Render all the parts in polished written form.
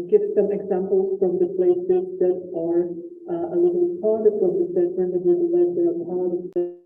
give some examples from the places that are a little harder from the center, nevertheless they are part of the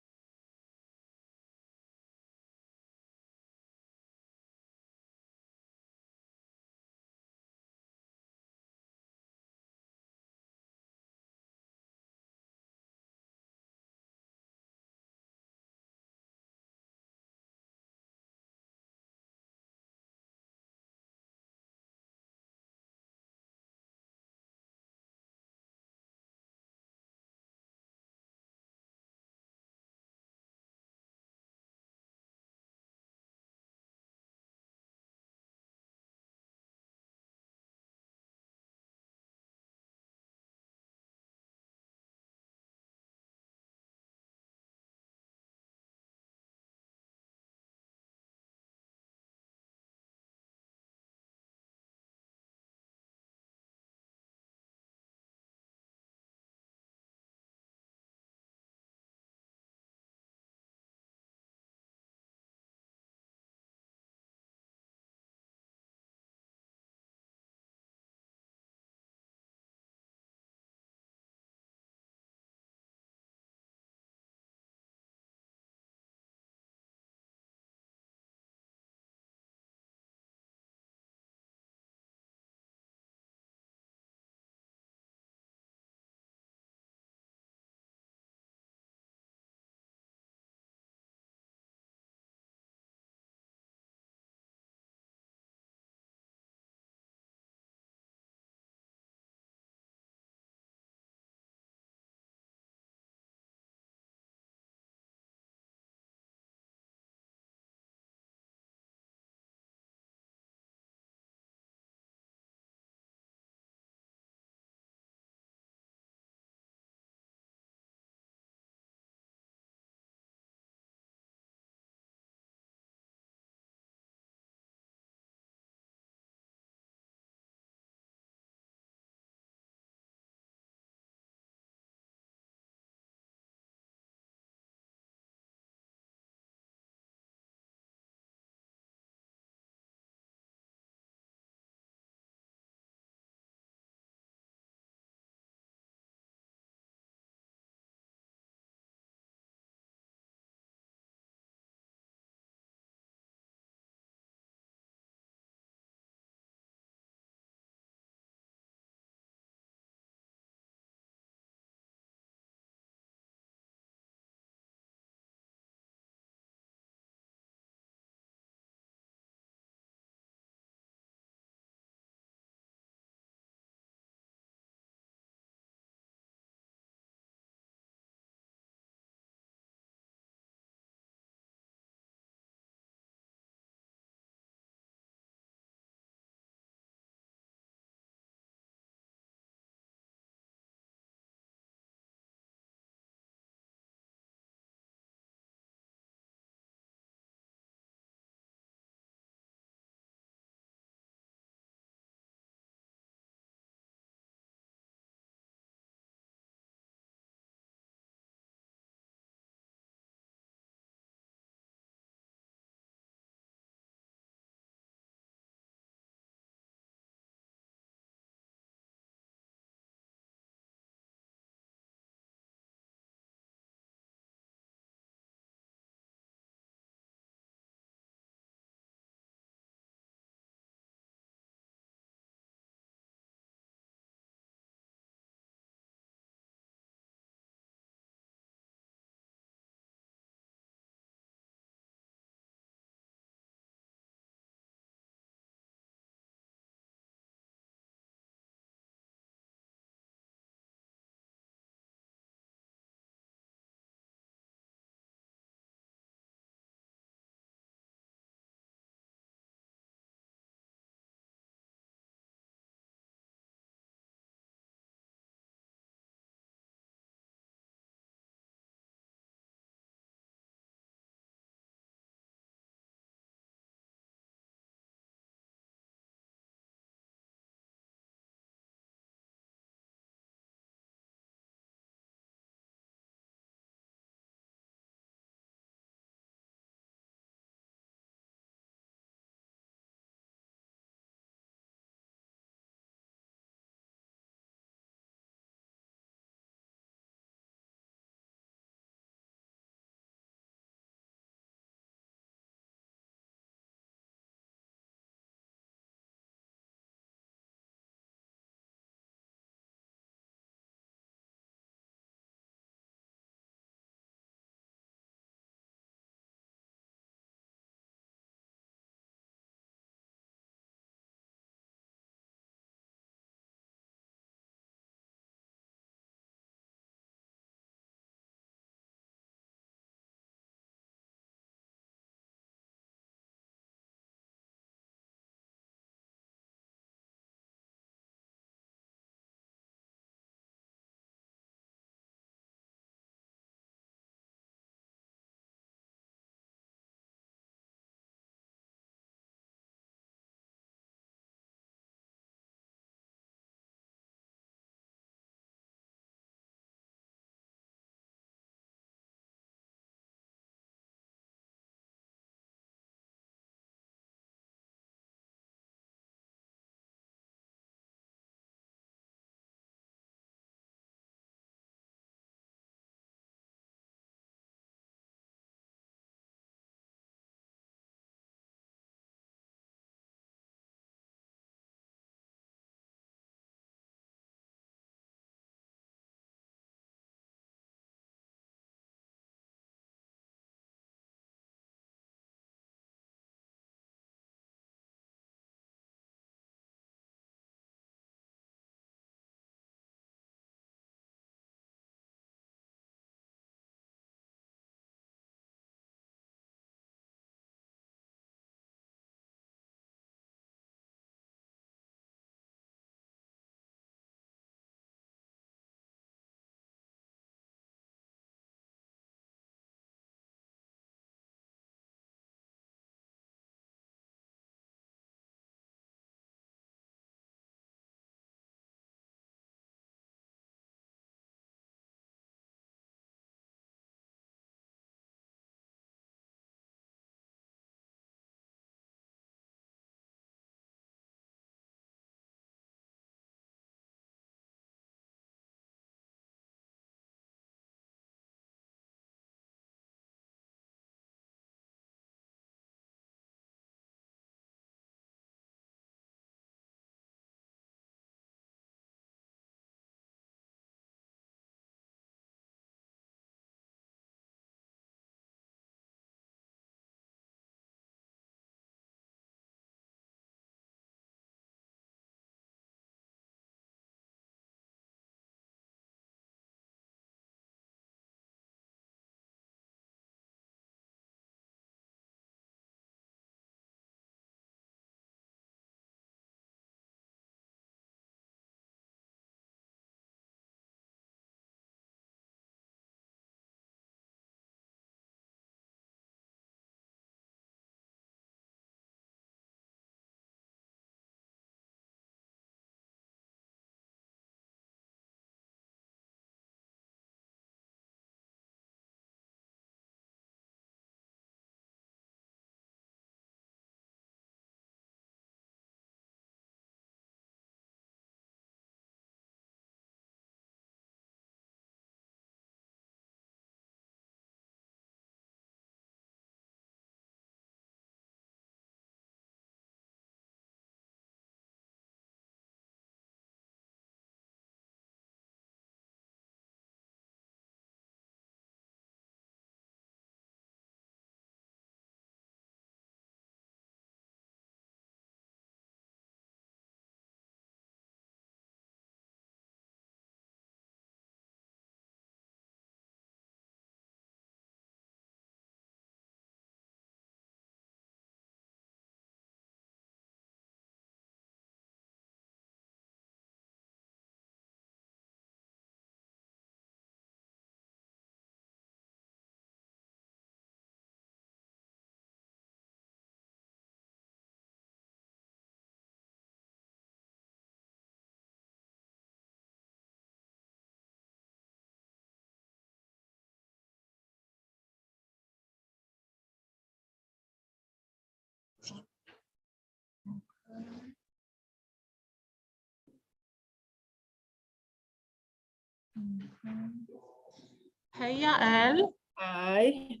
Hey, Yael. Hi.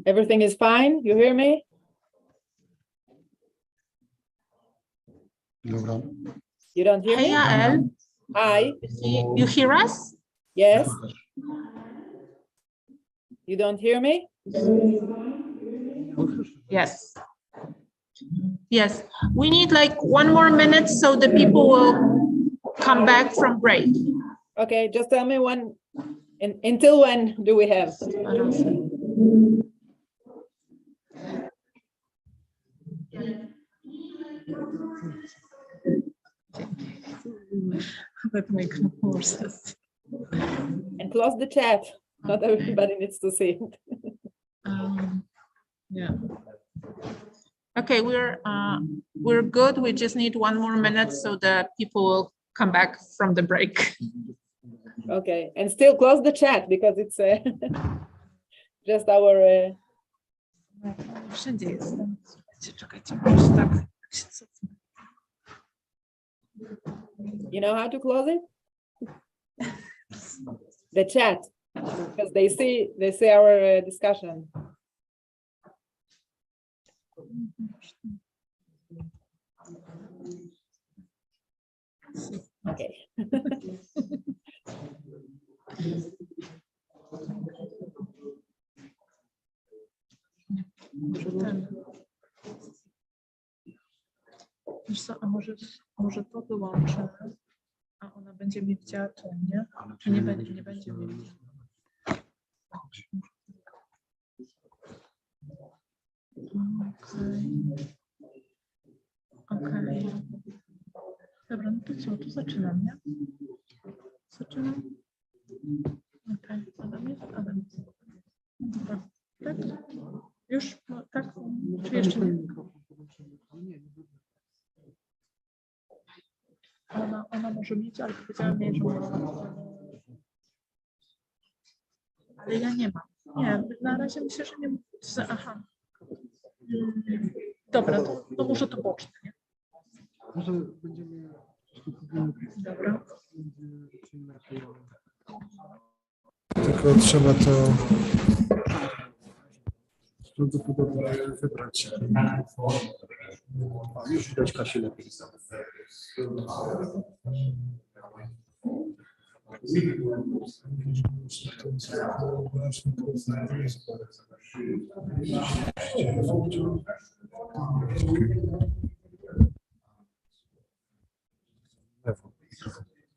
Everything is fine? You hear me? Dobra. You don't hear Hey, me? Yael. Hi. You hear us? Yes. You don't hear me? Yes. Yes. We need like 1 more minute so the people will come back from break. Okay, just tell me when, until when do we have? I don't see. That makes more sense. And close the chat. Not everybody needs to see it. Yeah. Okay, we're good. We just need 1 more minute so that people will come back from the break. Okay, and still close the chat because it's just our. Wszędzie jestem. Czekajcie, może tak się cofnę. You know how to close it? The chat, because they see our discussion. Okay. Wiesz co, a może to wyłączę, a ona będzie mi widziała to, nie? Czy nie będzie mi widziała? Okej. Dobra, no to co, tu zaczynam, nie? Zaczynam. Okej, Adam jest? Adam jest. Dobra, tak? Już? No, tak? Czy jeszcze nie? Ona może mieć, ale powiedziała mi, że może. Ale ja nie mam. Nie, na razie myślę, że nie. Aha. Dobra, to może to boczne, nie? Może będziemy. Dobra. Tylko trzeba to prawdopodobnie wybrać. A, już widać Kasię lepiej.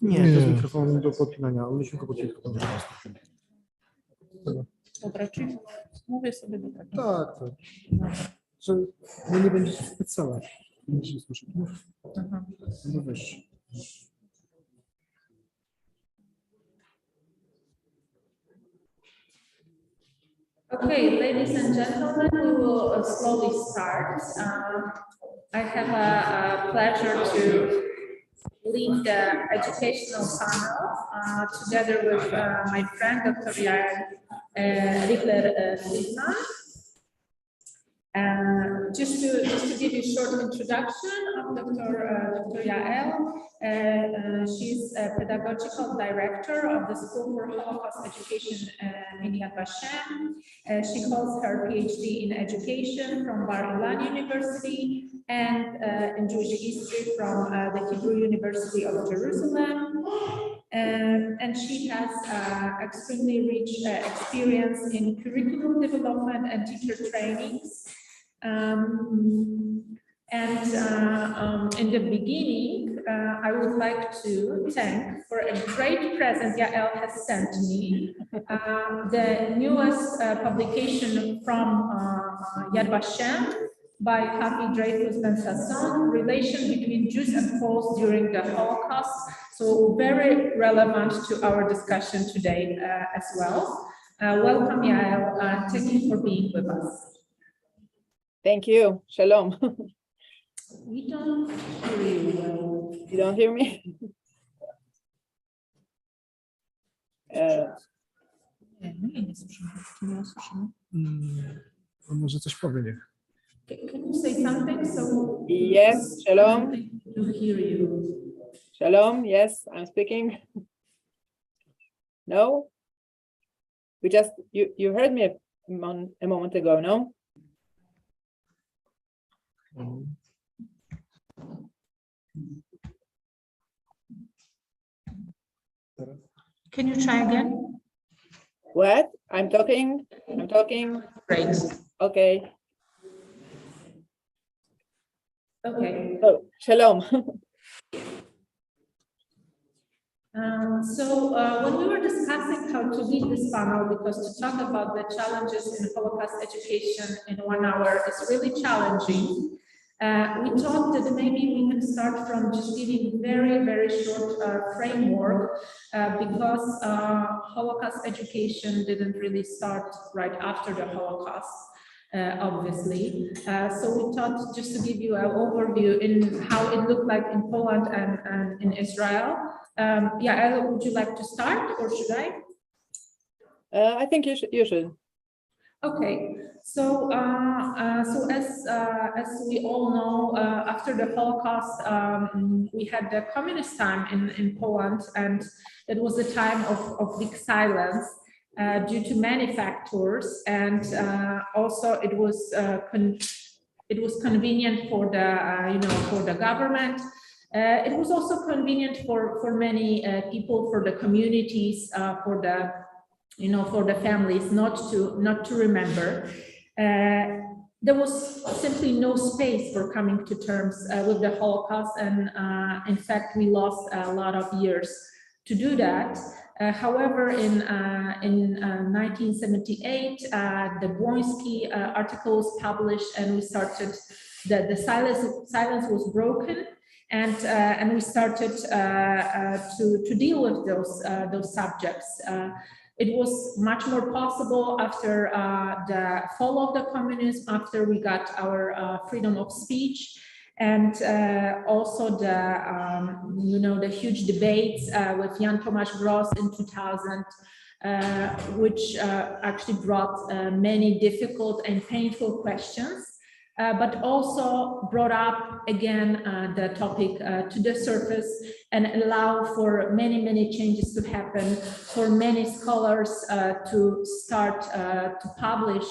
Nie, to jest mikrofon do podpinania, ale myśmy go podpięli. Dobra, czyli mówię sobie do tego. Tak, tak. Że no nie będzie specjalna. Nie się słyszy. Aha. No weź. Okay, ladies and gentlemen, we will slowly start. I have a pleasure to lead the educational panel together with my friend, Dr. Yael Rickler-Friedman. Just to give you a short introduction of Dr. Yael, she's a pedagogical director of the School for Holocaust Education in Yad Vashem. She holds her PhD in education from Bar-Ilan University and in Jewish history from the Hebrew University of Jerusalem. And she has extremely rich experience in curriculum development and teacher trainings. In the beginning, I would like to thank for a great present Yael has sent me, the newest publication from Yad Vashem by Hafi Dreyfus Ben Sasson, Relation Between Jews and Poles During the Holocaust. So very relevant to our discussion today as well. Welcome, Yael, and thank you for being with us. Thank you. Shalom. We don't hear you well. You don't hear me? Nie słyszymy. Nie słyszymy. A może coś powie, niech. Can you say something so? Yes, shalom. To hear you. Shalom, yes, I'm speaking. No? You heard me a moment ago, no? Can you try again? What? I'm talking. Great. Okay. Okay. So, shalom. When we were discussing how to lead this panel, because to talk about the challenges in Holocaust education in 1 hour is really challenging, we thought that maybe we can start from just giving very, very short framework because Holocaust education didn't really start right after the Holocaust. Obviously. So we thought just to give you an overview in how it looked like in Poland and in Israel. Yael, would you like to start or should I? I think you should. Okay, so as we all know, after the Holocaust, we had the communist time in Poland, and it was a time of big silence. Due to many factors, and also it was convenient for the for the government. It was also convenient for many people, for the communities, for the families not to remember. There was simply no space for coming to terms with the Holocaust, and in fact we lost a lot of years to do that. However, in 1978, the Błoński article was published, and we started, the silence was broken, and we started to deal with those subjects. It was much more possible after the fall of the communism, after we got our freedom of speech. And also the huge debates with Jan Tomasz Gross in 2000, which actually brought many difficult and painful questions, but also brought up again the topic to the surface and allow for many changes to happen, for many scholars to start to publish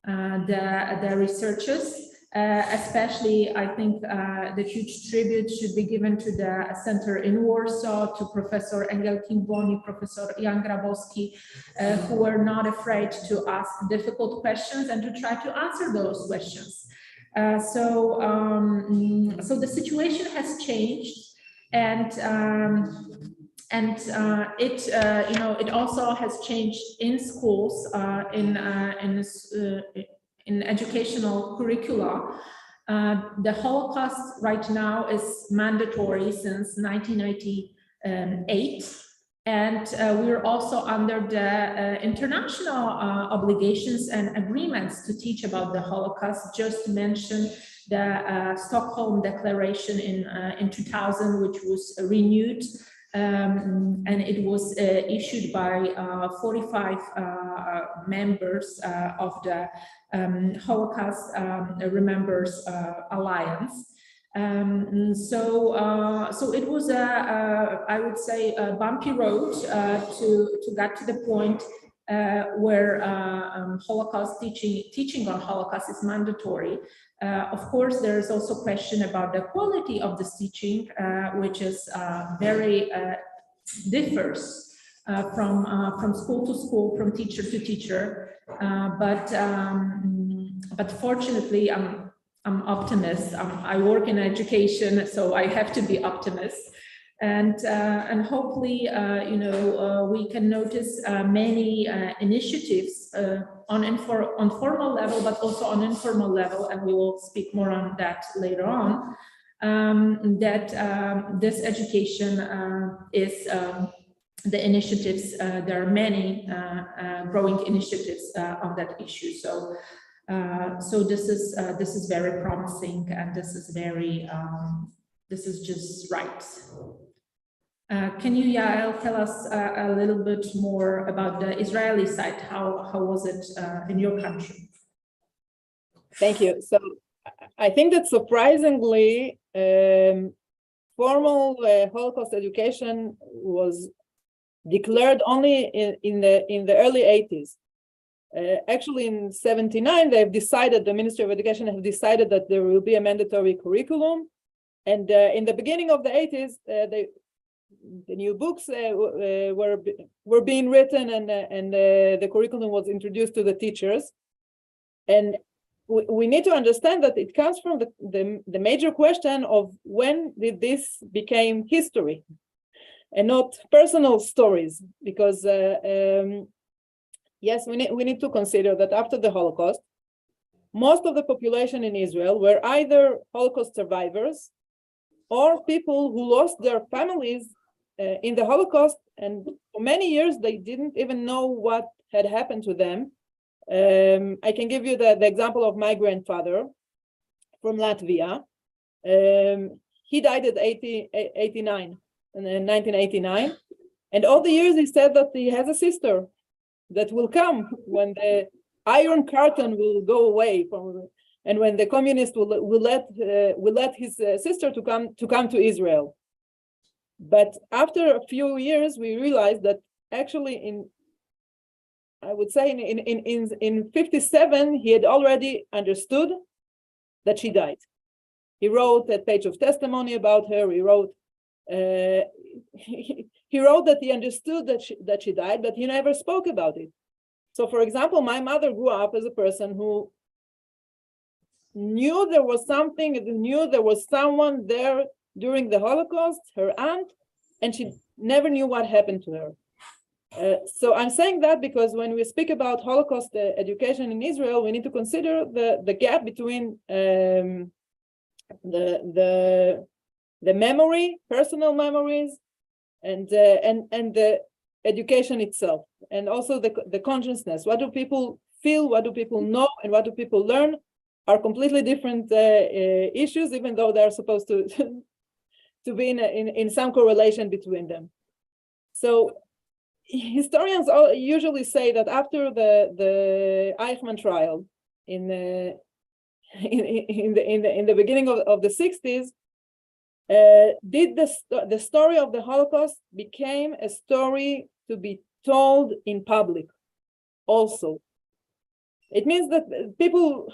the researches. Especially, I think the huge tribute should be given to the center in Warsaw, to Professor Engel Kimboni, Professor Jan Grabowski, who were not afraid to ask difficult questions and to try to answer those questions. So the situation has changed, and it also has changed in schools, in educational curricula. The Holocaust right now is mandatory since 1998. And we're also under the international obligations and agreements to teach about the Holocaust. Just to mention the Stockholm Declaration in 2000, which was renewed. And it was issued by 45 members of the Holocaust Remembers Alliance. So it was I would say a bumpy road to get to the point where Holocaust teaching on Holocaust is mandatory. Of course, there is also question about the quality of this teaching, which is very differs from school to school, from teacher to teacher. But fortunately, I'm optimist. I work in education, so I have to be optimist. And hopefully, we can notice many initiatives on formal level, but also on informal level, and we will speak more on that later on. This education is the initiatives. There are many growing initiatives on that issue. So this is very promising, and this is very this is just right. Can you, Yael, tell us a little bit more about the Israeli side? How was it in your country? Thank you. So I think that surprisingly, formal Holocaust education was declared only in the early 80s. Actually, in 79, the Ministry of Education have decided that there will be a mandatory curriculum. And in the beginning of the 80s, the new books were being written, and the curriculum was introduced to the teachers. And we need to understand that it comes from the major question of when did this became history and not personal stories, because yes, we need to consider that after the Holocaust, most of the population in Israel were either Holocaust survivors or people who lost their families in the Holocaust, and for many years they didn't even know what had happened to them. I can give you the example of my grandfather from Latvia. He died at 1989, and all the years he said that he has a sister that will come when the Iron Curtain will go away from, and when the communists will let his sister to come to Israel. But after a few years, we realized that actually I would say in 57, he had already understood that she died. He wrote a page of testimony about her. He wrote he wrote that he understood that she died, but he never spoke about it. So, for example, my mother grew up as a person who knew there was something, knew there was someone there during the Holocaust, her aunt, and she never knew what happened to her. So I'm saying that because when we speak about Holocaust education in Israel, we need to consider the gap between the memory, personal memories, and the education itself, and also the consciousness. What do people feel? What do people know? And what do people learn? Are completely different issues, even though they're supposed to to be in some correlation between them. So historians usually say that after the Eichmann trial in the beginning of the 60s, the story of the Holocaust became a story to be told in public also. It means that people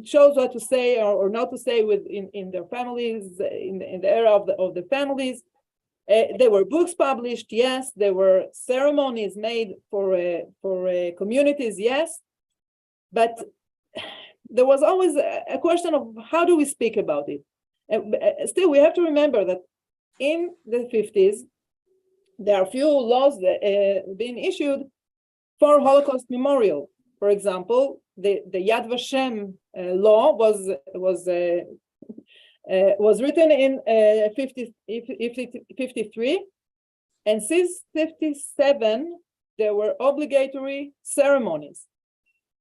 chose what to say or not to say in their families, in the era of the families. There were books published, yes. There were ceremonies made for communities, yes. But there was always a question of how do we speak about it. Still, we have to remember that in the 50s, there are few laws being issued for Holocaust memorial. For example, the Yad Vashem law was written in 53, and since 57 there were obligatory ceremonies,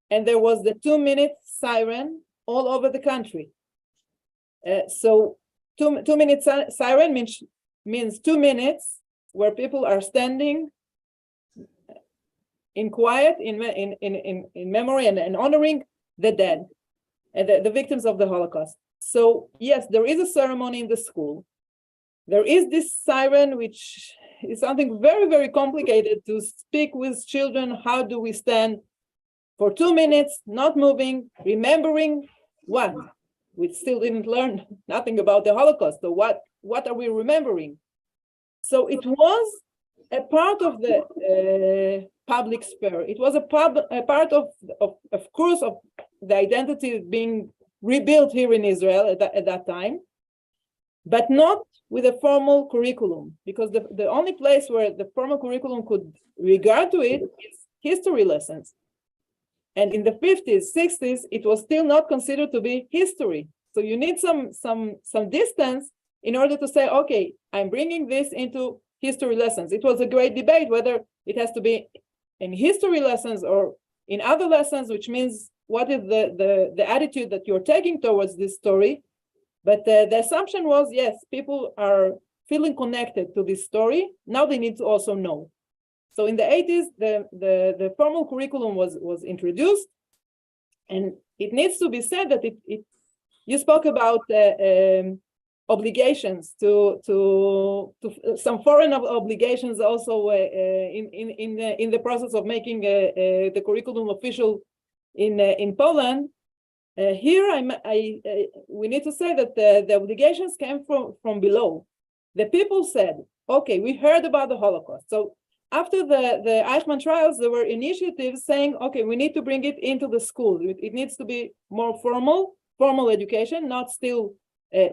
and there was the 2-minute siren all over the country. So 2-minute siren means 2 minutes where people are standing in quiet, in memory and honoring the dead and the victims of the Holocaust. So yes, there is a ceremony in the school. There is this siren, which is something very, very complicated to speak with children. How do we stand for 2 minutes, not moving, remembering what? We still didn't learn nothing about the Holocaust. So what are we remembering? So it was a part of the public sphere. It was a part of course, of the identity being rebuilt here in Israel at that time, but not with a formal curriculum, because the only place where the formal curriculum could regard to it is history lessons. And in the 50s, 60s, it was still not considered to be history. So you need some distance in order to say, okay, I'm bringing this into history lessons. It was a great debate whether it has to be in history lessons or in other lessons, which means what is the attitude that you're taking towards this story. But the assumption was, yes, people are feeling connected to this story. Now they need to also know. So in the 80s, the formal curriculum was introduced, and it needs to be said that you spoke about obligations to some foreign obligations also in the process of making the curriculum official in Poland. Here we need to say that the obligations came from below. The people said, okay, we heard about the Holocaust. So after the Eichmann trials, there were initiatives saying, okay, we need to bring it into the school. It needs to be more formal education, not still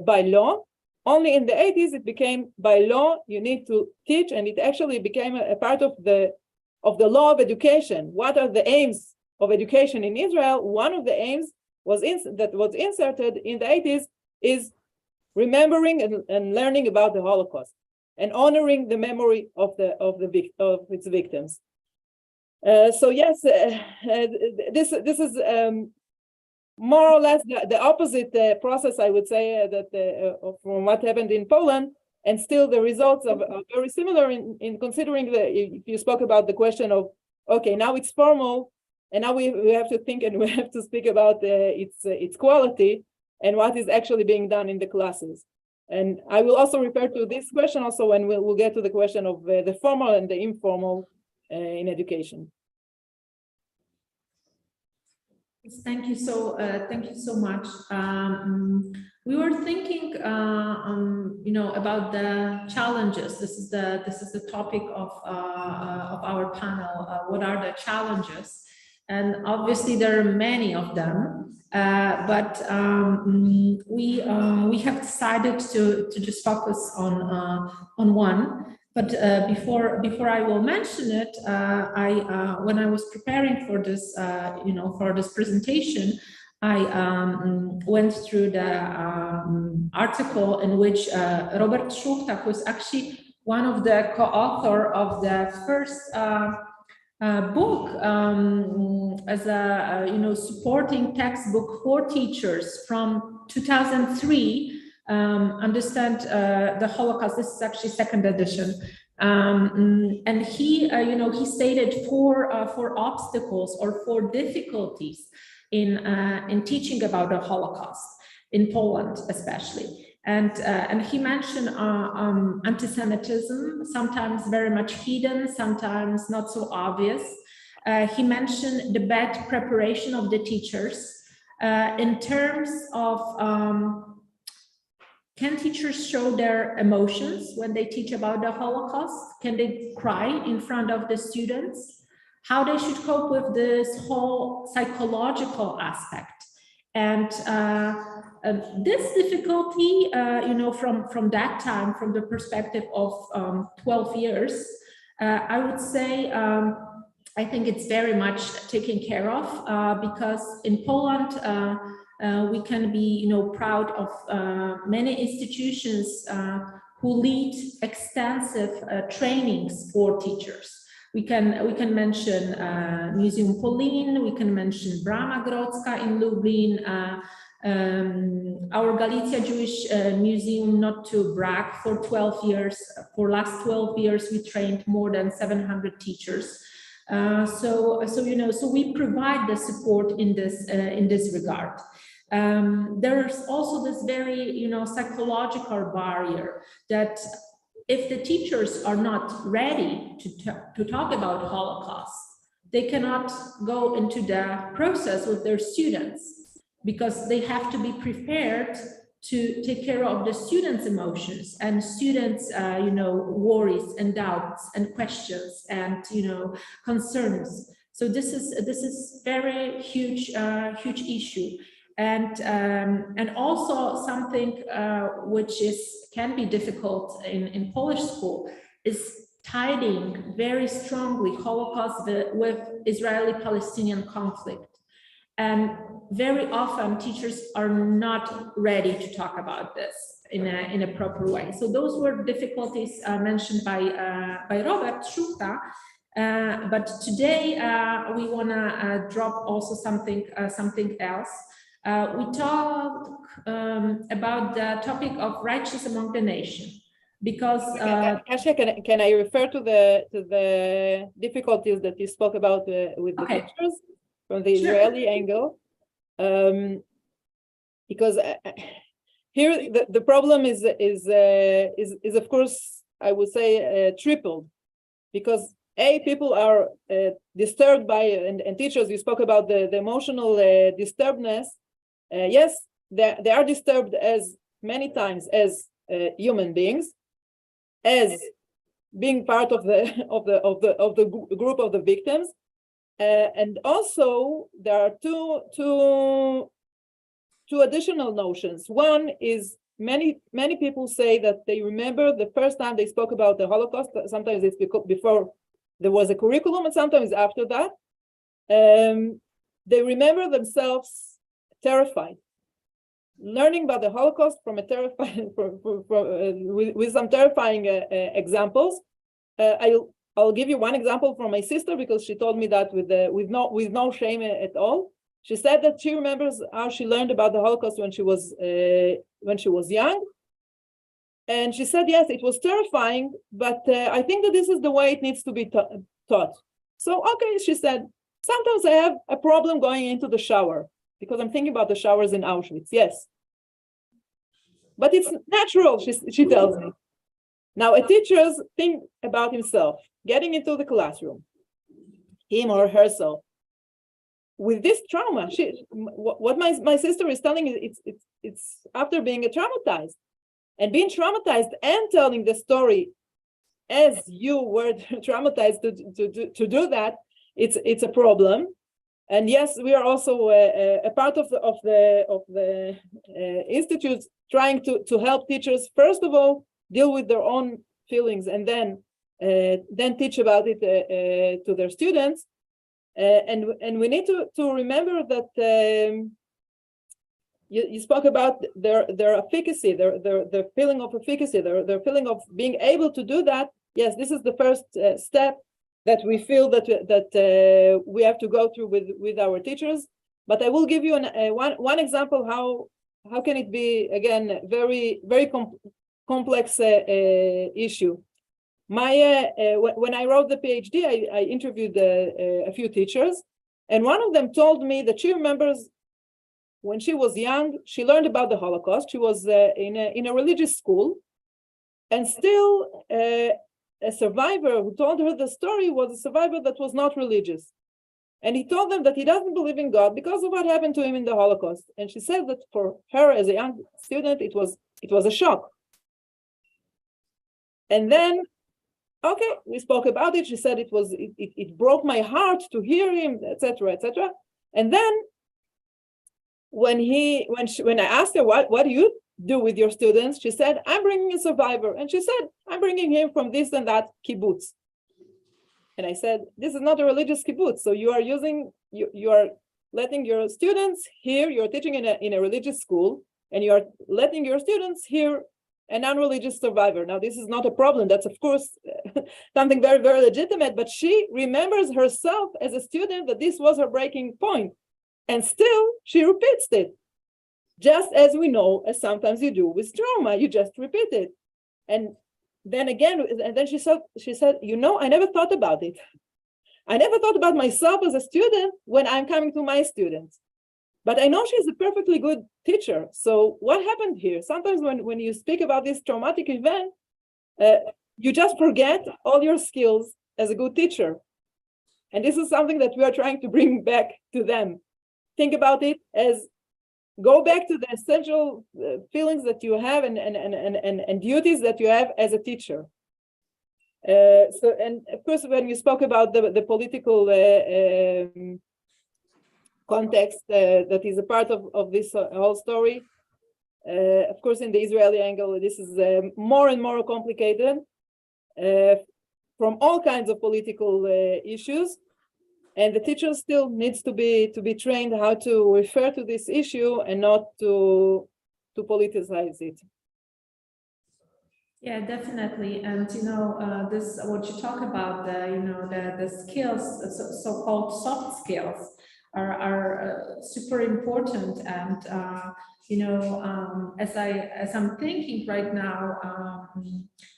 by law. Only in the 80s, it became by law, you need to teach, and it actually became a part of the law of education. What are the aims of education in Israel? One of the aims that was inserted in the 80s is remembering and learning about the Holocaust and honoring the memory of its victims. So yes, this is more or less the opposite process, I would say, from what happened in Poland, and still the results are very similar in considering if you spoke about the question of, okay, now it's formal, and now we have to think and we have to speak about its quality and what is actually being done in the classes. And I will also refer to this question also when we'll get to the question of the formal and the informal in education. Thank you so much. We were thinking, about the challenges. This is the topic of our panel. What are the challenges? And obviously there are many of them, but we have decided to just focus on one. But before I will mention it, when I was preparing for this, for this presentation, I went through the article in which Robert Schuchta, who is actually one of the co-author of the first book as a supporting textbook for teachers from 2003. Understand the Holocaust. This is actually second edition, and he stated four obstacles or four difficulties in teaching about the Holocaust in Poland, especially. And he mentioned anti-Semitism, sometimes very much hidden, sometimes not so obvious. He mentioned the bad preparation of the teachers in terms of can teachers show their emotions when they teach about the Holocaust? Can they cry in front of the students? How they should cope with this whole psychological aspect. And this difficulty, from that time, from the perspective of 12 years, I would say, I think it's very much taken care of because in Poland, we can be, proud of many institutions who lead extensive trainings for teachers. We can mention Museum Polin, we can mention Brama Grodzka in Lublin, our Galicia Jewish Museum, not to brag, for 12 years, for last 12 years, we trained more than 700 teachers. So we provide the support in this regard. There's also this very, psychological barrier that if the teachers are not ready to talk about Holocaust, they cannot go into the process with their students because they have to be prepared to take care of the students' emotions and students' worries and doubts and questions and concerns. So this is very huge issue. And also something which can be difficult in Polish school is tying very strongly Holocaust with Israeli-Palestinian conflict. And very often teachers are not ready to talk about this in a proper way. So those were difficulties mentioned by Robert Schuchta. But today we want to drop also something else. We talk about the topic of righteous among the nation, because Kasia, can I refer to the difficulties that you spoke about with the teachers from the Israeli angle? Because here the problem is of course, I would say tripled, because people are disturbed by, and teachers, you spoke about the emotional disturbedness. Yes, they are disturbed as many times as human beings, as being part of the group of the victims, and also there are two additional notions. One is many people say that they remember the first time they spoke about the Holocaust. Sometimes it's before there was a curriculum, and sometimes after that. They remember themselves terrified, learning about the Holocaust from a terrifying, with some terrifying examples. I'll give you one example from my sister, because she told me that with no shame at all. She said that she remembers how she learned about the Holocaust when she was young, and she said, yes, it was terrifying, but I think that this is the way it needs to be taught. So, okay, she said, sometimes I have a problem going into the shower because I'm thinking about the showers in Auschwitz. Yes, but it's natural, she tells me. Now, a teacher think about himself getting into the classroom, him or herself, with this trauma. What my sister is telling is it's after being traumatized, and being traumatized and telling the story as you were traumatized to do that, it's a problem. And yes, we are also a part of the institutes trying to help teachers, first of all, deal with their own feelings, and then teach about it to their students. And we need to remember that you spoke about their efficacy, their feeling of efficacy, their feeling of being able to do that. Yes, this is the first step that we feel that we have to go through with our teachers. But I will give you one example how can it be, again, very complex issue. When I wrote the PhD, I interviewed a few teachers, and one of them told me that she remembers when she was young, she learned about the Holocaust. She was in a religious school, and still a survivor who told her the story was a survivor that was not religious. And he told them that he doesn't believe in God because of what happened to him in the Holocaust. And she said that for her as a young student, it was a shock. And then, okay, we spoke about it. She said it broke my heart to hear him, etc., etc. And then when I asked her, what do you do with your students? She said, I'm bringing a survivor. And she said, I'm bringing him from this and that kibbutz. And I said, this is not a religious kibbutz. So you are letting your students hear, you're teaching in a religious school, and you are letting your students hear a non-religious survivor. Now, this is not a problem. That's, of course, something very, very legitimate. But she remembers herself as a student that this was her breaking point. And still, she repeats it. Just as we know, as sometimes you do with trauma, you just repeat it. And then again, and then she said, I never thought about it. I never thought about myself as a student when I'm coming to my students. But I know she's a perfectly good teacher. So what happened here? Sometimes when you speak about this traumatic event, you just forget all your skills as a good teacher. And this is something that we are trying to bring back to them. Think about it as go back to the essential feelings that you have and duties that you have as a teacher. And of course, when you spoke about the political context that is a part of this whole story, of course, in the Israeli angle, this is more and more complicated from all kinds of political issues. And the teacher still needs to be trained how to refer to this issue and not to politicize it. Yeah, definitely. And this what you talk about, the skills, so-called soft skills, are super important. And as I'm thinking right now,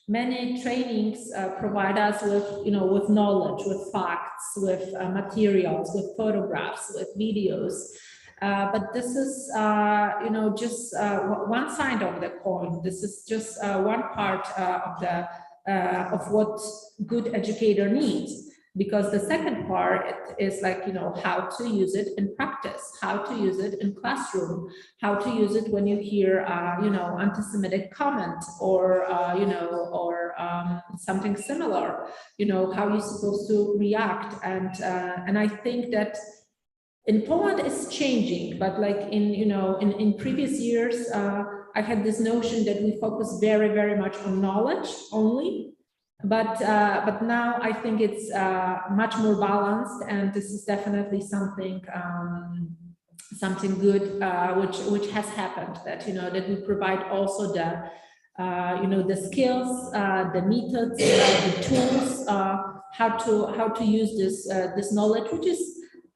many trainings provide us with knowledge, with facts, with materials, with photographs, with videos. But this is, just one side of the coin. This is just one part of what good educator needs. Because the second part is like, how to use it in practice, how to use it in classroom, how to use it when you hear, anti-Semitic comment or, something similar, how you're supposed to react. And I think that in Poland it's changing, but like in previous years, I had this notion that we focus very, very much on knowledge only. But now I think it's much more balanced, and this is definitely something good which has happened. That that we provide also the the skills, the methods, the tools, how to use this knowledge, which is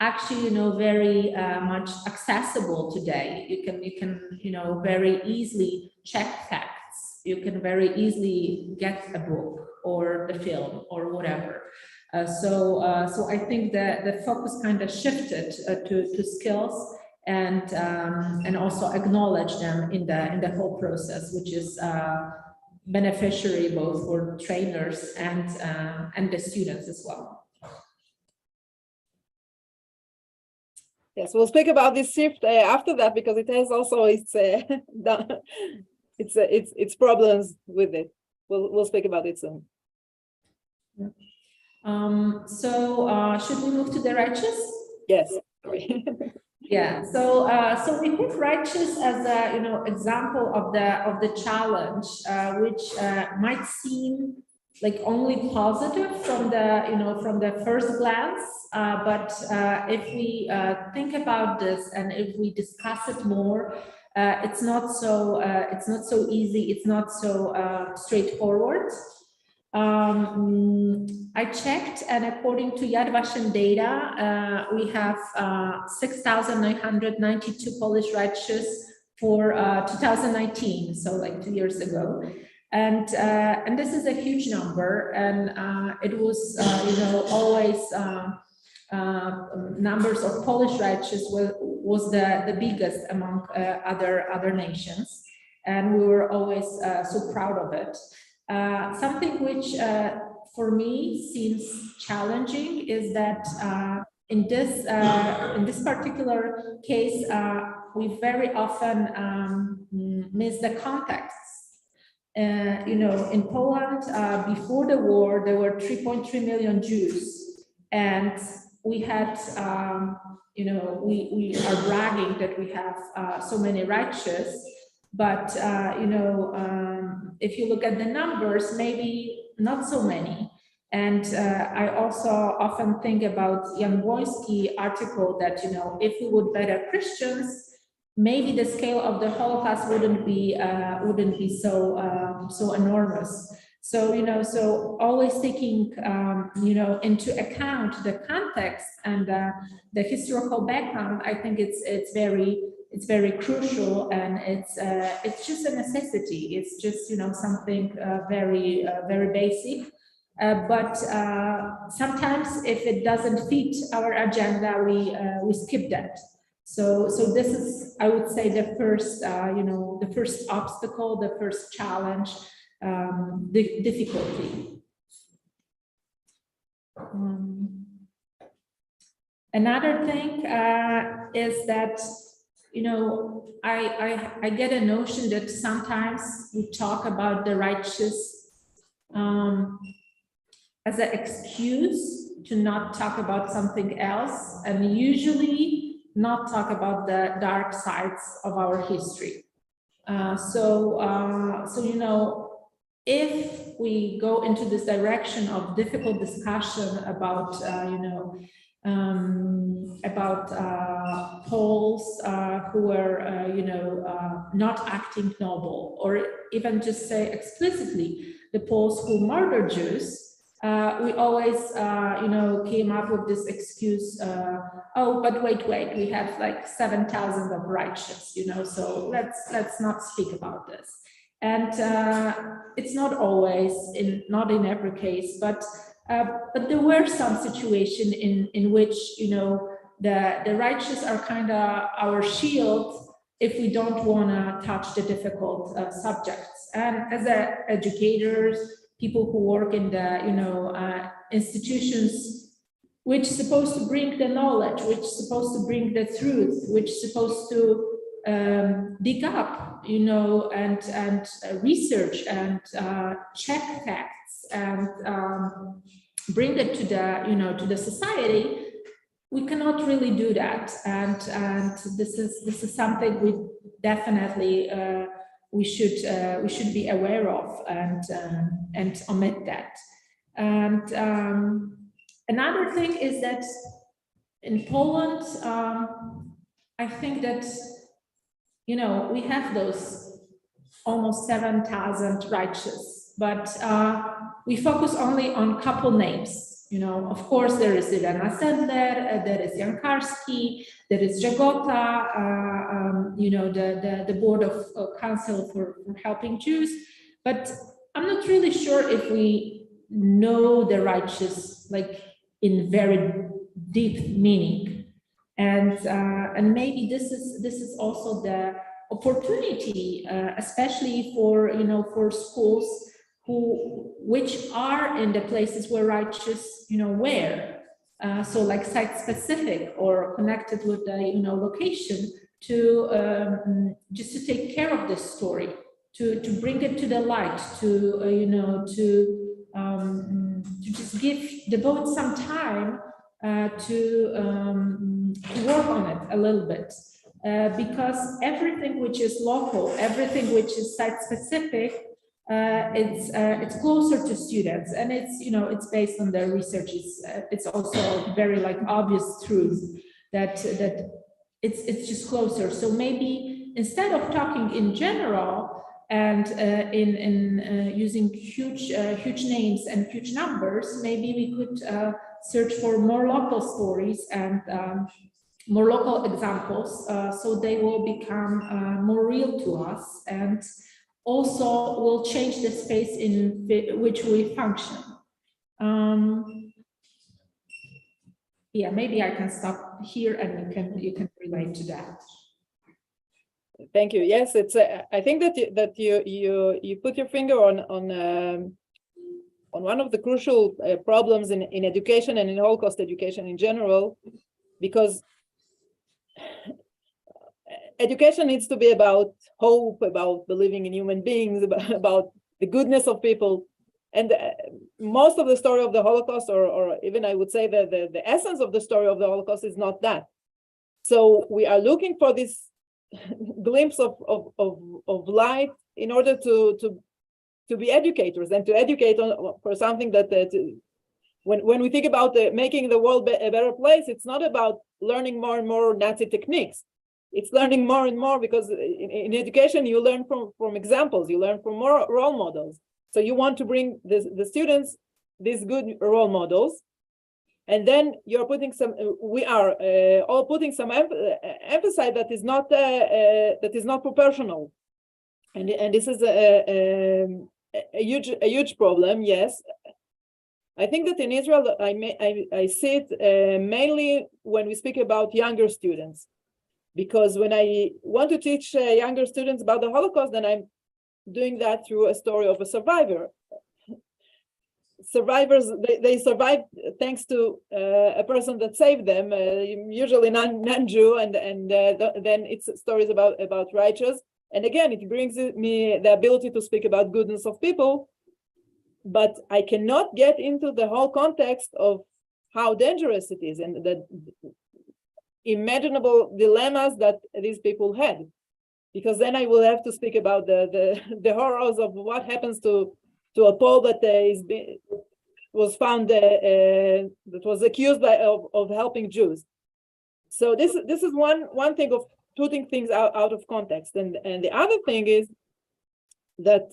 actually very much accessible today. You can very easily check facts. You can very easily get a book or the film or whatever. So I think that the focus kind of shifted to skills and also acknowledge them in the whole process, which is beneficiary both for trainers and the students as well. Yes, we'll speak about this shift after that, because it has also its problems with it. We'll speak about it soon. So should we move to the righteous? Yes. Sorry. Yeah. So we put righteous as a example of the challenge, which might seem like only positive from the first glance, but if we think about this and if we discuss it more, it's not so easy. It's not so straightforward. I checked, and according to Yad Vashem data, we have 6,992 Polish righteous for 2019, so like 2 years ago. And this is a huge number, and it was always numbers of Polish righteous was the biggest among other nations, and we were always so proud of it. Something which for me seems challenging is that in this particular case, we very often miss the context. In Poland, before the war, there were 3.3 million Jews, and we had, we are bragging that we have so many righteous, but if you look at the numbers, maybe not so many. And I also often think about Jan Błoński article that if we would better Christians, maybe the scale of the Holocaust wouldn't be so enormous. So so always taking into account the context and the historical background, I think it's very crucial, and it's just a necessity. It's just something very basic. But sometimes if it doesn't fit our agenda, we skip that. So this is, I would say, the first the first obstacle, the first challenge, the difficulty. Another thing is that I get a notion that sometimes we talk about the righteous as an excuse to not talk about something else, and usually not talk about the dark sides of our history. If we go into this direction of difficult discussion about Poles who were not acting noble, or even just say explicitly the Poles who murdered Jews, we always came up with this excuse, oh, but wait, we have like 7,000 of righteous, so let's not speak about this. And it's not always, not in every case, but there were some situations in which the righteous are kind of our shield if we don't want to touch the difficult subjects. And as educators, people who work in the institutions, which is supposed to bring the knowledge, which is supposed to bring the truth, which is supposed to dig up, and research and check facts and bring it to the society. We cannot really do that, and this is something we definitely we should be aware of and omit that. And another thing is that in Poland, I think that we have those almost 7,000 righteous, but we focus only on couple names. Of course, there is Irena Sendler, there is Jan Karski, there is Żegota, the Board of Council for Helping Jews. But I'm not really sure if we know the righteous, like in very deep meaning. And maybe this is also the opportunity, especially for schools which are in the places where righteous, where. So like site specific or connected with the, location to just to take care of this story, to bring it to the light, to just devote some time to work on it a little bit. Because everything which is local, everything which is site specific, it's closer to students, and it's based on their research. It's also very obvious truth that it's just closer. So maybe instead of talking in general and in using huge names and huge numbers, maybe we could search for more local stories and more local examples, so they will become more real to us, and also will change the space in which we function. Yeah, maybe I can stop here, and you can relate to that. Thank you. Yes, it's. I think that you put your finger on one of the crucial problems in education and in Holocaust education in general, because education needs to be about hope, about believing in human beings, about the goodness of people. And most of the story of the Holocaust, or even I would say the essence of the story of the Holocaust, is not that. So we are looking for this glimpse of light in order to be educators and to educate for something that when we think about making the world a better place, it's not about learning more and more Nazi techniques. It's learning more and more, because in education you learn from examples, you learn from more role models. So you want to bring the students these good role models, and then you're putting we are all putting some emphasis that is not proportional, and this is a huge problem. Yes, I think that in Israel I see it mainly when we speak about younger students. Because when I want to teach younger students about the Holocaust, then I'm doing that through a story of a survivor. Survivors, they survived thanks to a person that saved them, usually non-Jew, and then it's stories about righteous. And again, it brings me the ability to speak about goodness of people, but I cannot get into the whole context of how dangerous it is and the imaginable dilemmas that these people had, because then I will have to speak about the horrors of what happens to a Pole that was found that was accused of helping Jews. So this is one thing of putting things out of context, and the other thing is that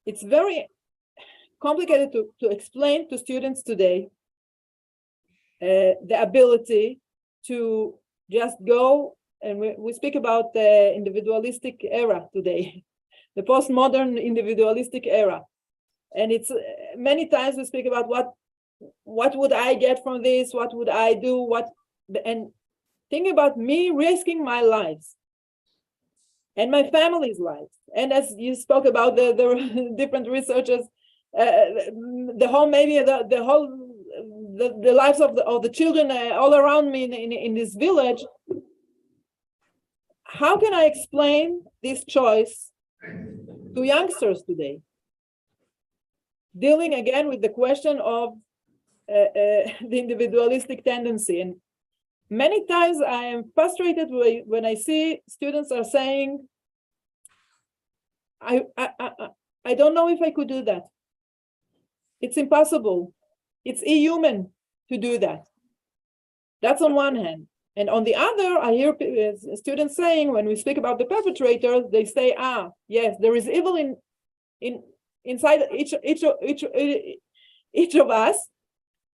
it's very complicated to explain to students today the ability to just go, and we speak about the individualistic era today, the postmodern individualistic era. And it's many times we speak about what what would I get from this? What would I do? And think about me risking my lives and my family's lives. And as you spoke about the different researchers, the whole, maybe the whole, the lives of the children all around me in this village. How can I explain this choice to youngsters today? Dealing again with the question of the individualistic tendency. And many times I am frustrated when I see students are saying, I don't know if I could do that. It's impossible. It's inhuman to do that. That's on one hand. And on the other, I hear students saying, when we speak about the perpetrators, they say, yes, there is evil inside each of us.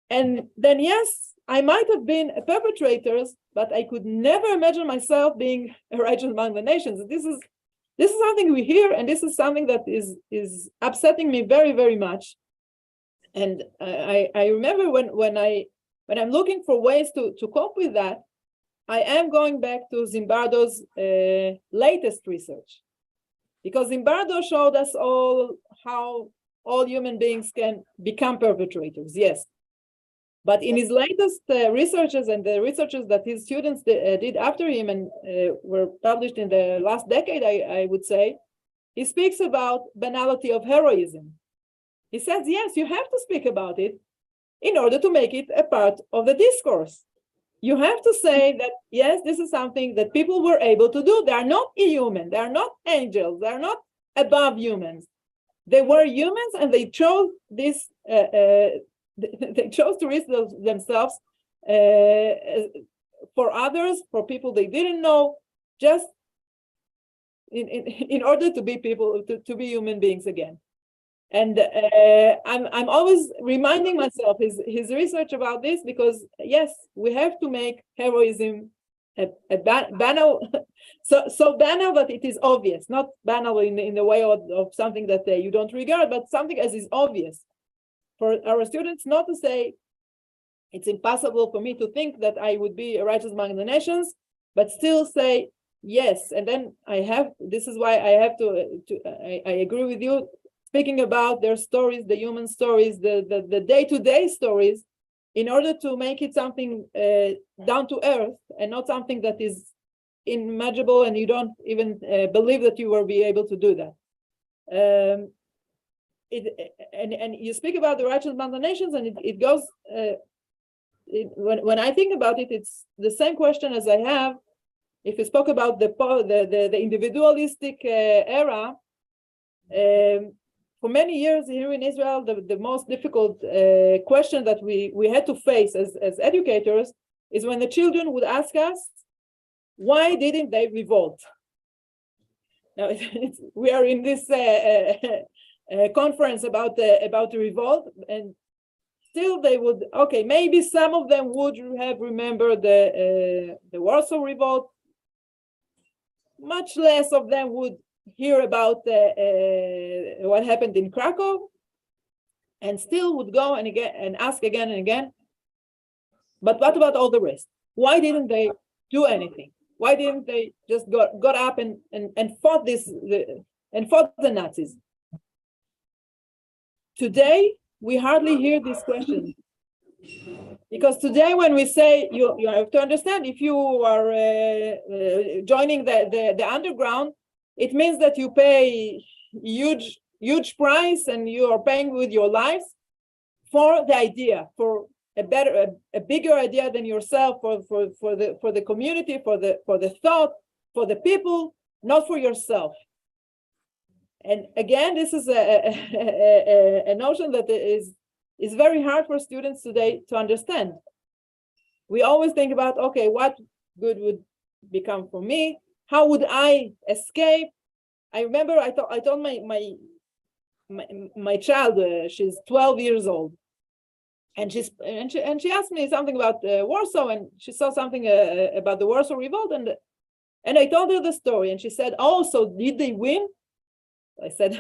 And then, yes, I might have been a perpetrator, but I could never imagine myself being a righteous among the nations. This is something we hear, and this is something that is upsetting me very, very much. And I remember when I'm looking for ways to cope with that, I am going back to Zimbardo's latest research, because Zimbardo showed us all how all human beings can become perpetrators, yes. But in his latest researches, and the researches that his students did after him and were published in the last decade, I would say, he speaks about banality of heroism. He says, yes, you have to speak about it in order to make it a part of the discourse. You have to say that, yes, this is something that people were able to do. They are not inhuman. They are not angels. They are not above humans. They were humans, and they chose this. They chose to risk themselves for others, for people they didn't know, just in order to be people, to be human beings again. And I'm always reminding myself his research about this, because yes, we have to make heroism a banal, so banal that it is obvious, not banal in the way of something that you don't regard, but something as is obvious. For our students not to say, it's impossible for me to think that I would be a righteous among the nations, but still say yes. And then this is why I have I agree with you, speaking about their stories, the human stories, the day-to-day stories, in order to make it something down to earth and not something that is unimaginable and you don't even believe that you will be able to do that. And you speak about the righteous among the nations, and it goes, when I think about it, it's the same question as I have if you spoke about the individualistic era. For many years here in Israel, the most difficult question that we had to face as educators is when the children would ask us, why didn't they revolt? Now, we are in this conference about the revolt, and still they would, okay, maybe some of them would have remembered the Warsaw Revolt. Much less of them would hear about what happened in Krakow, and still would go and ask again and again. But what about all the rest? Why didn't they do anything? Why didn't they just got up and fought fought the Nazis? Today, we hardly hear this question. Because today, when we say, you have to understand, if you are joining the underground, it means that you pay huge price, and you are paying with your lives for the idea, for a bigger idea than yourself, for the community, for the thought, for the people, not for yourself. And again, this is a notion that is very hard for students today to understand. We always think about, okay, what good would become for me? How would I escape? I remember I told my child, she's 12 years old, and she asked me something about Warsaw, and she saw something about the Warsaw Revolt, and I told her the story, and she said, "Oh, so did they win?" I said,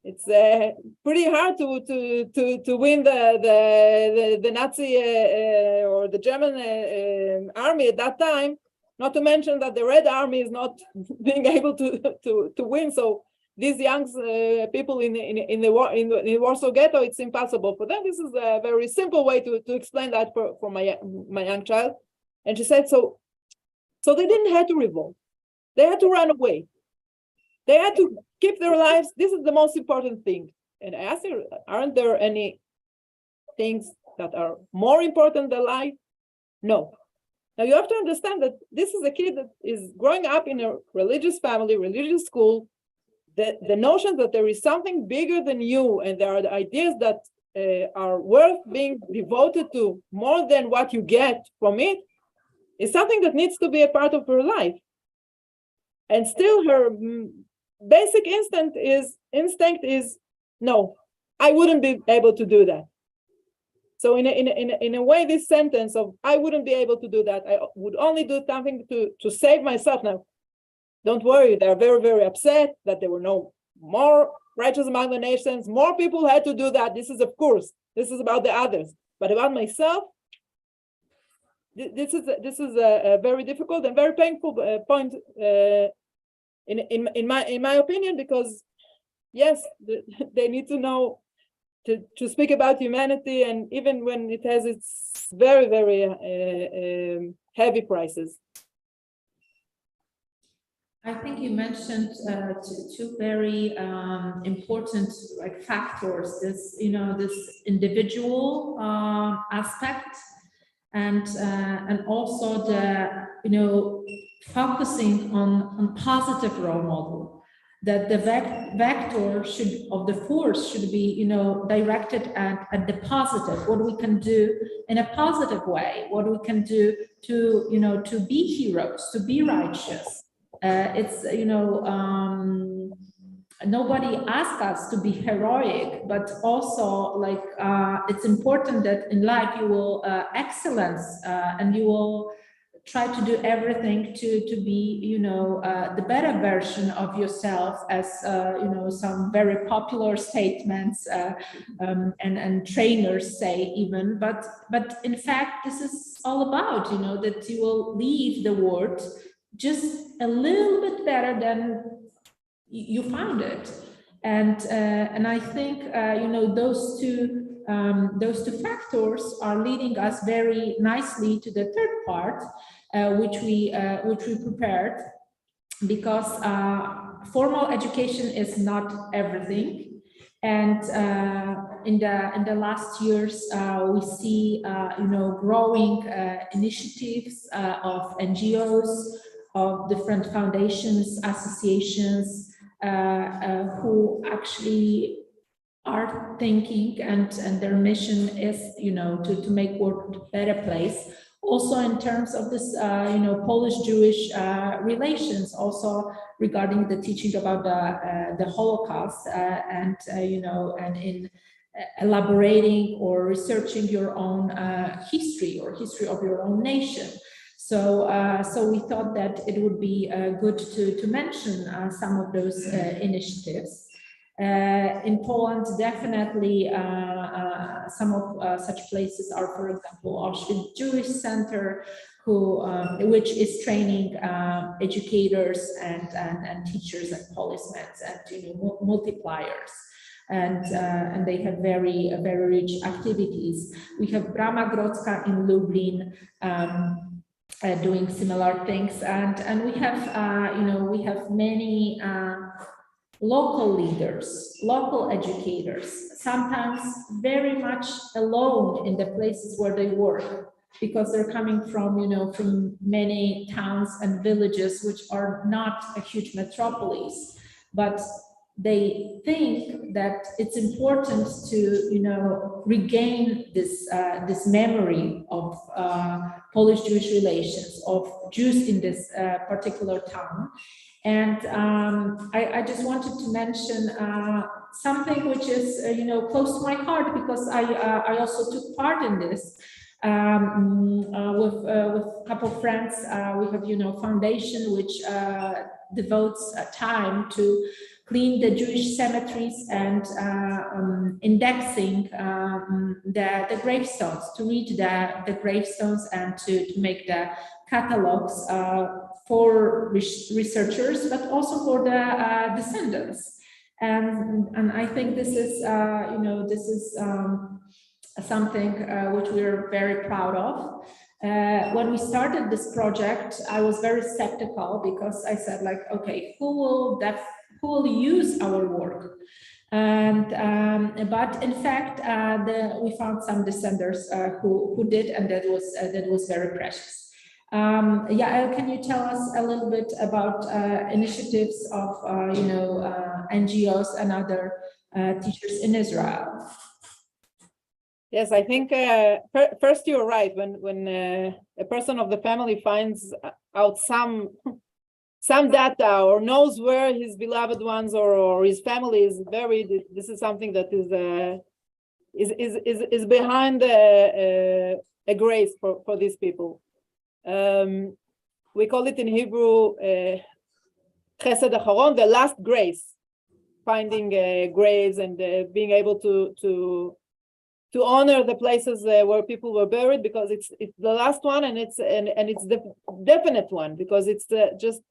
it's pretty hard to win the Nazi or the German army at that time. Not to mention that the Red Army is not being able to win. So these young people in the Warsaw Ghetto, it's impossible for them. This is a very simple way to explain that for my young child. And she said, so they didn't have to revolt. They had to run away. They had to keep their lives. This is the most important thing. And I asked her, aren't there any things that are more important than life? No. Now you have to understand that this is a kid that is growing up in a religious family, religious school. The notion that there is something bigger than you and there are the ideas that are worth being devoted to more than what you get from it is something that needs to be a part of her life. And still her basic instinct is no, I wouldn't be able to do that. So in a way, this sentence of I wouldn't be able to do that, I would only do something to save myself. Now, don't worry, they're very, very upset that there were no more righteous among the nations. More people had to do that. This is, of course, this is about the others. But about myself, this is a very difficult and very painful point in my opinion, because yes, they need to know to speak about humanity, and even when it has its very, very heavy prices. I think you mentioned two very important factors. This this individual aspect, and also the focusing on positive role model. That the vector of the force should be directed at the positive. What we can do in a positive way. What we can do to be heroes, to be righteous. It's nobody asks us to be heroic, but also it's important that in life you will excellence and you will try to do everything to be the better version of yourself, as some very popular statements and trainers say even, but in fact this is all about that you will leave the world just a little bit better than you found it. And I think those two factors are leading us very nicely to the third part, which we prepared, because formal education is not everything. And in the last years, we see growing initiatives of NGOs, of different foundations, associations, who actually are thinking, and their mission is to make world a better place. Also in terms of this Polish-Jewish relations, also regarding the teaching about the Holocaust, and in elaborating or researching your own history or history of your own nation. So we thought that it would be good to mention some of those initiatives. In Poland, definitely some of such places are, for example, Auschwitz Jewish Center, which is training educators and teachers and policemen and multipliers. And they have very rich activities. We have Brama Grodzka in Lublin, doing similar things, and we have many local leaders, local educators, sometimes very much alone in the places where they work, because they're coming from from many towns and villages which are not a huge metropolis, but they think that it's important to regain this memory of Polish-Jewish relations, of Jews in this particular town. And I just wanted to mention something which is close to my heart, because I also took part in this with a couple of friends. We have foundation which devotes time to clean the Jewish cemeteries and indexing the gravestones, to read the gravestones and to make the catalogs for researchers, but also for the descendants. And I think this is, this is something which we're very proud of. When we started this project, I was very skeptical because I said, like, okay, who will use our work? And but in fact, we found some descendants who did, and that was very precious. Yael, can you tell us a little bit about initiatives of NGOs and other teachers in Israel? Yes, I think first you're right. When a person of the family finds out some data or knows where his beloved ones or his family is buried, this is something that is behind a grace for these people. We call it in Hebrew Chesed Acharon, the last grace, finding graves and being able to honor the places where people were buried, because it's the last one, and it's the definite one, because it's just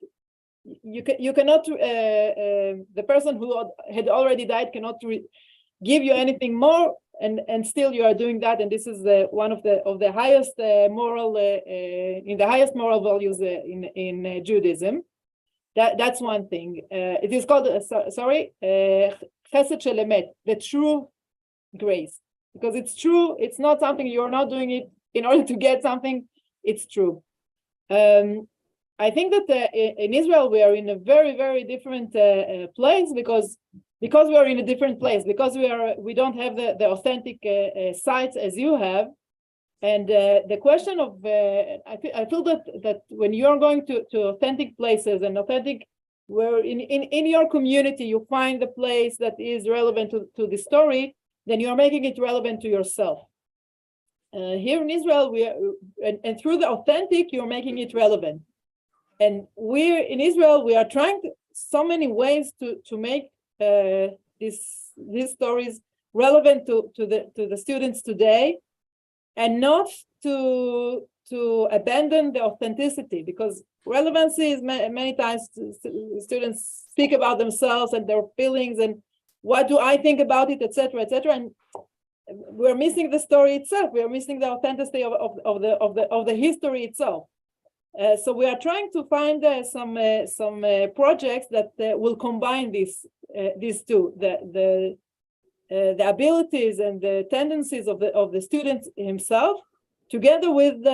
you cannot the person who had already died cannot give you anything more, and still you are doing that, and this is one of the highest moral in the highest moral values in Judaism. That's one thing. It is called Chesed Shel Emet, the true grace. Because it's true, it's not something, you're not doing it in order to get something, it's true. I think that in Israel we are in a very, very different place because we are in a different place, because we don't have the authentic sites as you have. And the question of, I feel that when you're going to authentic places and authentic, where in your community you find the place that is relevant to the story, then you're making it relevant to yourself. Here in Israel, and through the authentic, you're making it relevant. And in Israel, we are trying so many ways to make these stories relevant to the students today, and not to abandon the authenticity, because relevancy is many times students speak about themselves and their feelings and what do I think about it, etc., etc., and we're missing the story itself. We are missing the authenticity of the history itself. So we are trying to find some projects that will combine these two, the abilities and the tendencies of the student himself, together with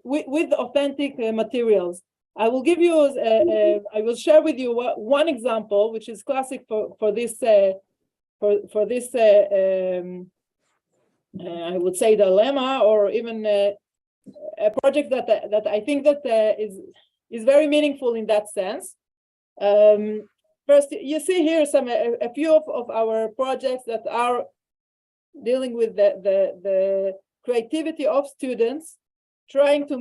with authentic materials. I will give you, I will share with you one example, which is classic for this, I would say, dilemma, or even a project that I think that is very meaningful in that sense. First, you see here a few of our projects that are dealing with the creativity of students, trying to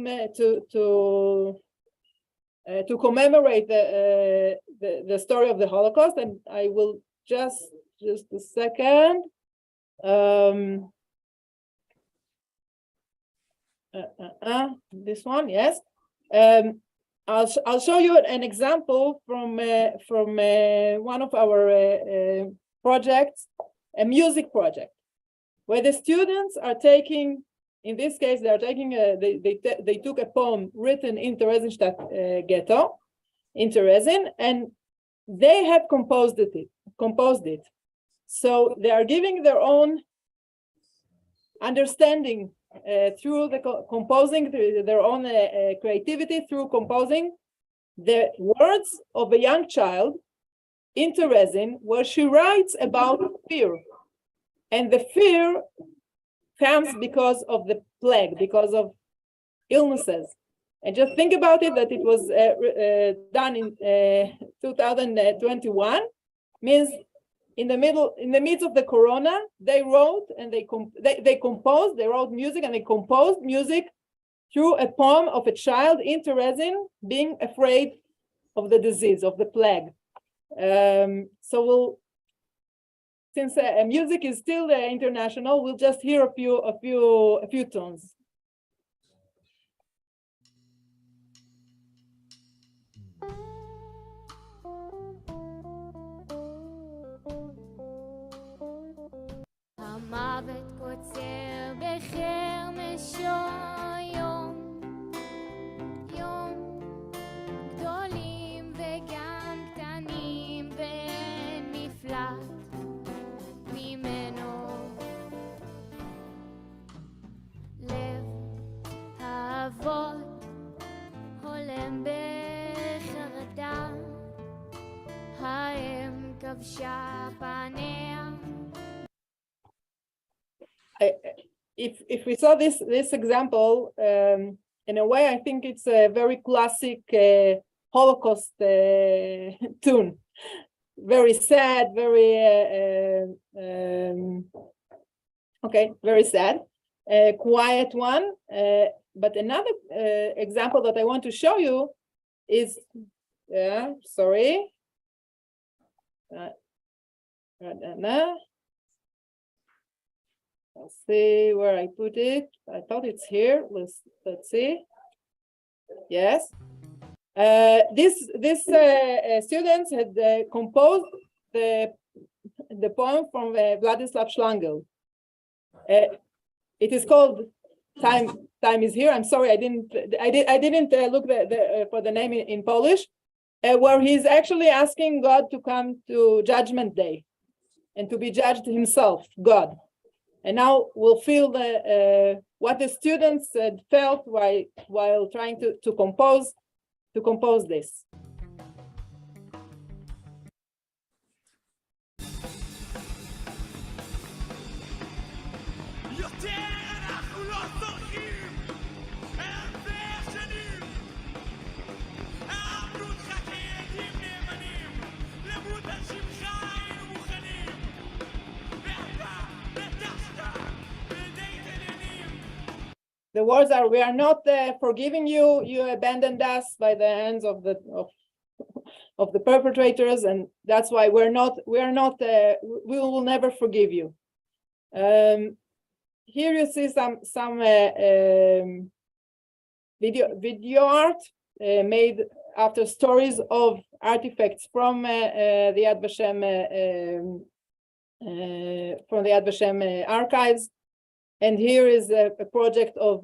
commemorate the story of the Holocaust. And I will just a second. This one, yes. I'll show you an example from one of our projects, a music project, where the students are taking. In this case, they are taking they took a poem written in Theresienstadt ghetto, in Terezin, and they have composed it. So they are giving their own understanding through the composing, through their own creativity, through composing the words of a young child in Terezin, where she writes about fear, and the fear comes because of the plague, because of illnesses. And just think about it, that it was done in 2021, means in the midst of the corona, they wrote and they composed, they wrote music and they composed music through a poem of a child in Terezin being afraid of the disease, of the plague. So since music is still international, we'll just hear a few tones. המוות קוצר בחרמשו יום, יום, גדולים וגם קטנים ואין מפלט ממנו. לב האבות הולם בחרדה, האם כבשה פניה. If we saw this example, in a way, I think it's a very classic Holocaust tune. Very sad, very okay, very sad, quiet one. But another example that I want to show you is, sorry. Let's see where I put it. I thought it's here. Let's see. Yes. This students had composed the poem from Vladislav Schlangl. It is called "Time is Here." I'm sorry, I didn't look for the name in Polish, where he's actually asking God to come to Judgment Day and to be judged himself, God. And now we'll feel what the students felt while trying to compose this. The words are, "We are not forgiving you. You abandoned us by the hands of the perpetrators, and that's why we will never forgive you." Here you see some video art made after stories of artifacts from the Yad Vashem archives. And here is a project of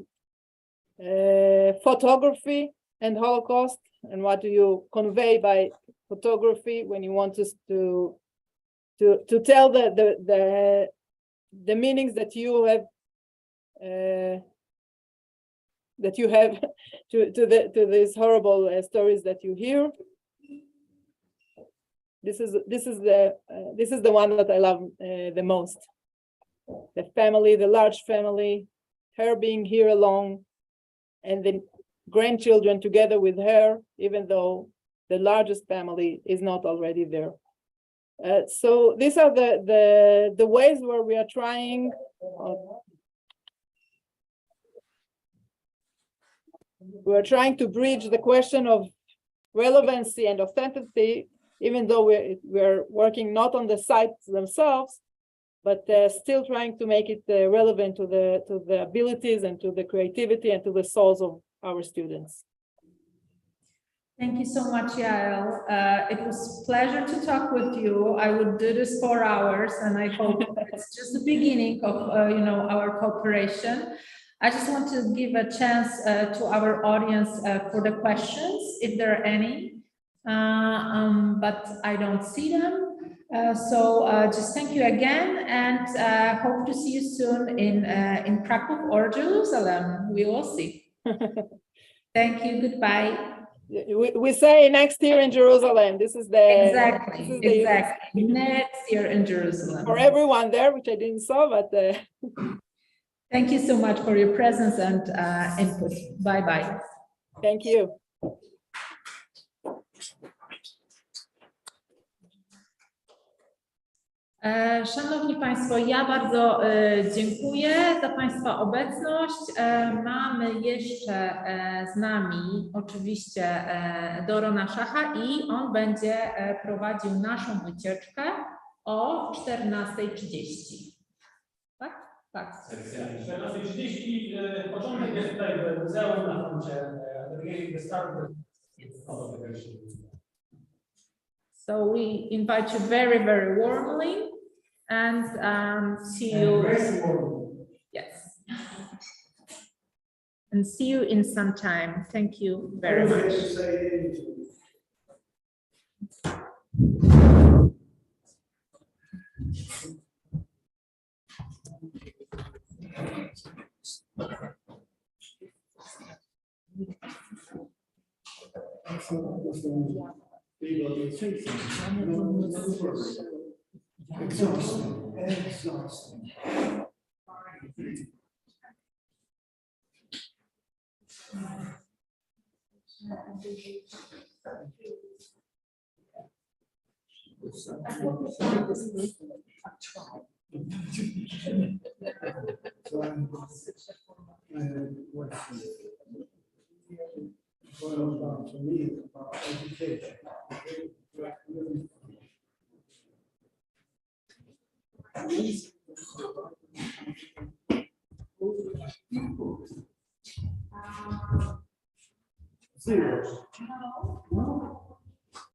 photography and Holocaust, and what do you convey by photography when you want to tell the meanings that you have to these horrible stories that you hear. This is the one that I love the most. The family, the large family, her being here alone, and the grandchildren together with her, even though the largest family is not already there. So these are the ways where we are trying. We are trying to bridge the question of relevancy and authenticity, even though we're working not on the sites themselves, but still trying to make it relevant to the abilities and to the creativity and to the souls of our students. Thank you so much, Yael. It was a pleasure to talk with you. I would do this for hours, and I hope it's just the beginning of our cooperation. I just want to give a chance to our audience for the questions, if there are any, but I don't see them. So just thank you again, and hope to see you soon in Krakow or Jerusalem. We will see. Thank you. Goodbye. We say next year in Jerusalem. This is exactly next year in Jerusalem for everyone there, which I didn't saw, but. Thank you so much for your presence and input. Bye bye. Thank you. Szanowni Państwo, ja bardzo dziękuję za Państwa obecność. Mamy jeszcze z nami oczywiście Dorona Szacha i on będzie prowadził naszą wycieczkę o 14:30. Tak? Tak. 14:30. Początek jest tutaj w muzeum na froncie wystawy. So we invite you very, very warmly and see you. Yes. And see you in some time. Thank you very much. Exhausting. So I'm boils down to me about education. Zero.